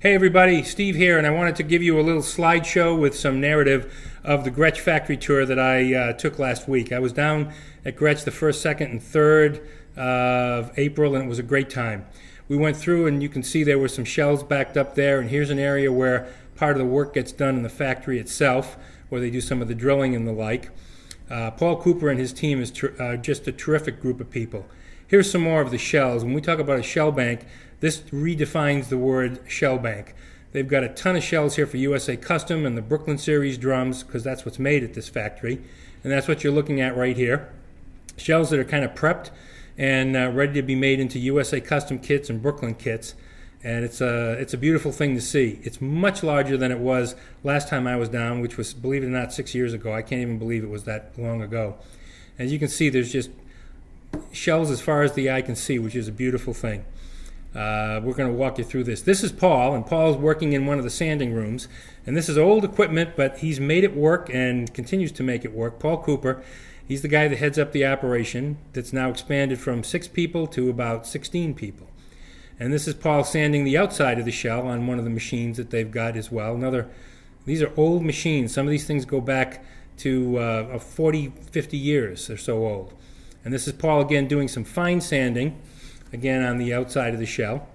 Hey everybody, Steve here, and I wanted to give you a little slideshow with some narrative of the Gretsch factory tour that I took last week. I was down at Gretsch the 1st, 2nd, and 3rd of April, and it was a great time. We went through, and you can see there were some shelves backed up there, and here's an area where part of the work gets done in the factory itself, where they do some of the drilling and the like. Paul Cooper and his team is just a terrific group of people. Here's some more of the shells. When we talk about a shell bank, this redefines the word shell bank. They've got a ton of shells here for USA Custom and the Brooklyn Series drums, because that's what's made at this factory. And that's what you're looking at right here. Shells that are kind of prepped and ready to be made into USA Custom kits and Brooklyn kits. And it's a beautiful thing to see. It's much larger than it was last time I was down, which was, believe it or not, 6 years ago. I can't even believe it was that long ago. As you can see, there's just shells as far as the eye can see, which is a beautiful thing. We're going to walk you through this. This is Paul, and Paul's working in one of the sanding rooms. And this is old equipment, but he's made it work and continues to make it work. Paul Cooper, he's the guy that heads up the operation that's now expanded from 6 people to about 16 people. And this is Paul sanding the outside of the shell on one of the machines that they've got as well. These are old machines. Some of these things go back to 40, 50 years. They're so old. And this is Paul again doing some fine sanding, again on the outside of the shell.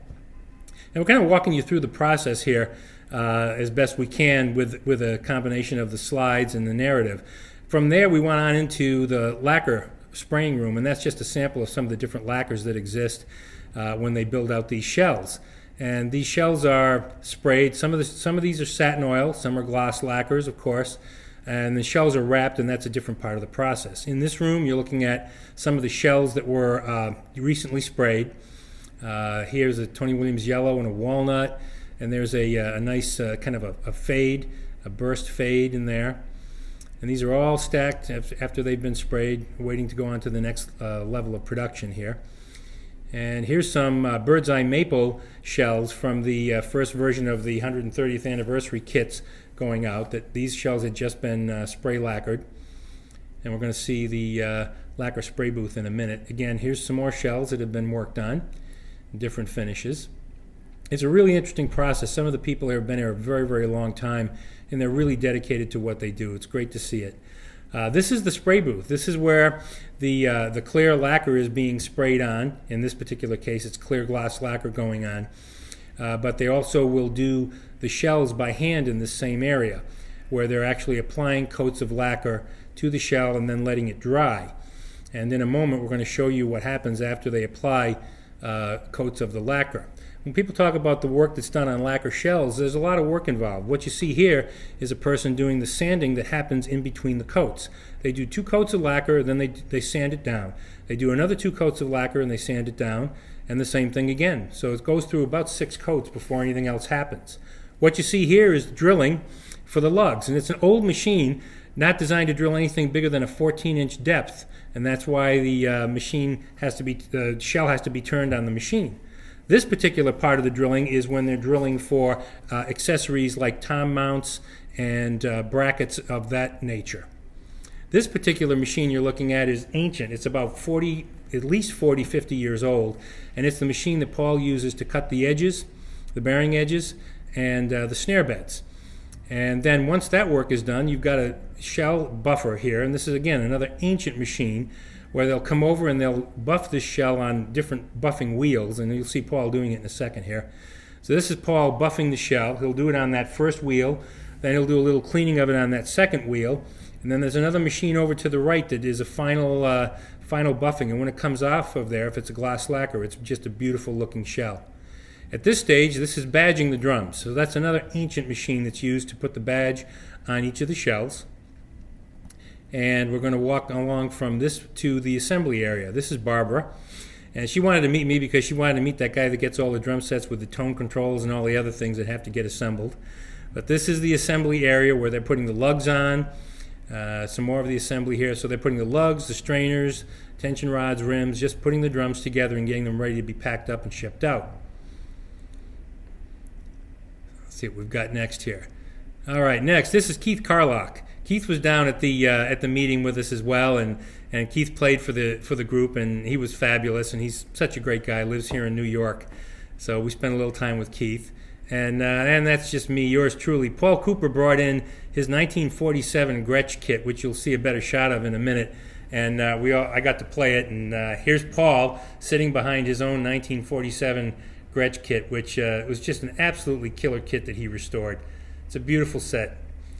And we're kind of walking you through the process here as best we can with a combination of the slides and the narrative. From there we went on into the lacquer spraying room, and that's just a sample of some of the different lacquers that exist when they build out these shells. And these shells are sprayed. Some of these are satin oil, some are gloss lacquers, of course. And the shells are wrapped, and that's a different part of the process. In this room, you're looking at some of the shells that were recently sprayed. Here's a Tony Williams yellow and a walnut, and there's a nice kind of a fade, a burst fade in there. And these are all stacked after they've been sprayed, waiting to go on to the next level of production here. And here's some bird's eye maple shells from the first version of the 130th anniversary kits going out. That these shells had just been spray lacquered, and we're going to see the lacquer spray booth in a minute. Again, here's some more shells that have been worked on, different finishes. It's a really interesting process. Some of the people here have been here a very, very long time, and they're really dedicated to what they do. It's great to see it. This is the spray booth. This is where the clear lacquer is being sprayed on. In this particular case, it's clear gloss lacquer going on. But they also will do the shells by hand in this same area, where they're actually applying coats of lacquer to the shell and then letting it dry. And in a moment, we're going to show you what happens after they apply coats of the lacquer. When people talk about the work that's done on lacquer shells, there's a lot of work involved. What you see here is a person doing the sanding that happens in between the coats. They do 2 coats of lacquer, then they sand it down. They do another 2 coats of lacquer and they sand it down, and the same thing again. So it goes through about 6 coats before anything else happens. What you see here is drilling for the lugs, and it's an old machine not designed to drill anything bigger than a 14-inch depth, and that's why the the shell has to be turned on the machine. This particular part of the drilling is when they're drilling for accessories like tom mounts and brackets of that nature. This particular machine you're looking at is ancient. It's about at least 40, 50 years old, and it's the machine that Paul uses to cut the edges, the bearing edges, and the snare beds. And then once that work is done, you've got a shell buffer here, and this is again another ancient machine where they'll come over and they'll buff this shell on different buffing wheels, and you'll see Paul doing it in a second here. So this is Paul buffing the shell. He'll do it on that first wheel, then he'll do a little cleaning of it on that second wheel, and then there's another machine over to the right that is a final buffing, and when it comes off of there, if it's a gloss lacquer, it's just a beautiful looking shell. At this stage, this is badging the drums. So that's another ancient machine that's used to put the badge on each of the shells. And we're going to walk along from this to the assembly area. This is Barbara. And she wanted to meet me because she wanted to meet that guy that gets all the drum sets with the tone controls and all the other things that have to get assembled. But this is the assembly area where they're putting the lugs on. Some more of the assembly here. So they're putting the lugs, the strainers, tension rods, rims, just putting the drums together and getting them ready to be packed up and shipped out. See what we've got next here. All right, next, this is Keith Carlock. Keith was down at the meeting with us as well, and Keith played for the group, and he was fabulous, and he's such a great guy. Lives here in New York, so we spent a little time with Keith. And that's just me, yours truly. Paul Cooper brought in his 1947 Gretsch kit, which you'll see a better shot of in a minute. And I got to play it. And here's Paul sitting behind his own 1947 Gretsch kit, which was just an absolutely killer kit that he restored. It's a beautiful set.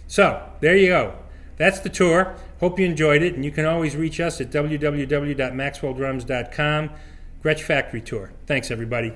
So there you go. That's the tour. Hope you enjoyed it. And you can always reach us at www.maxwelldrums.com. Gretsch Factory Tour. Thanks, everybody.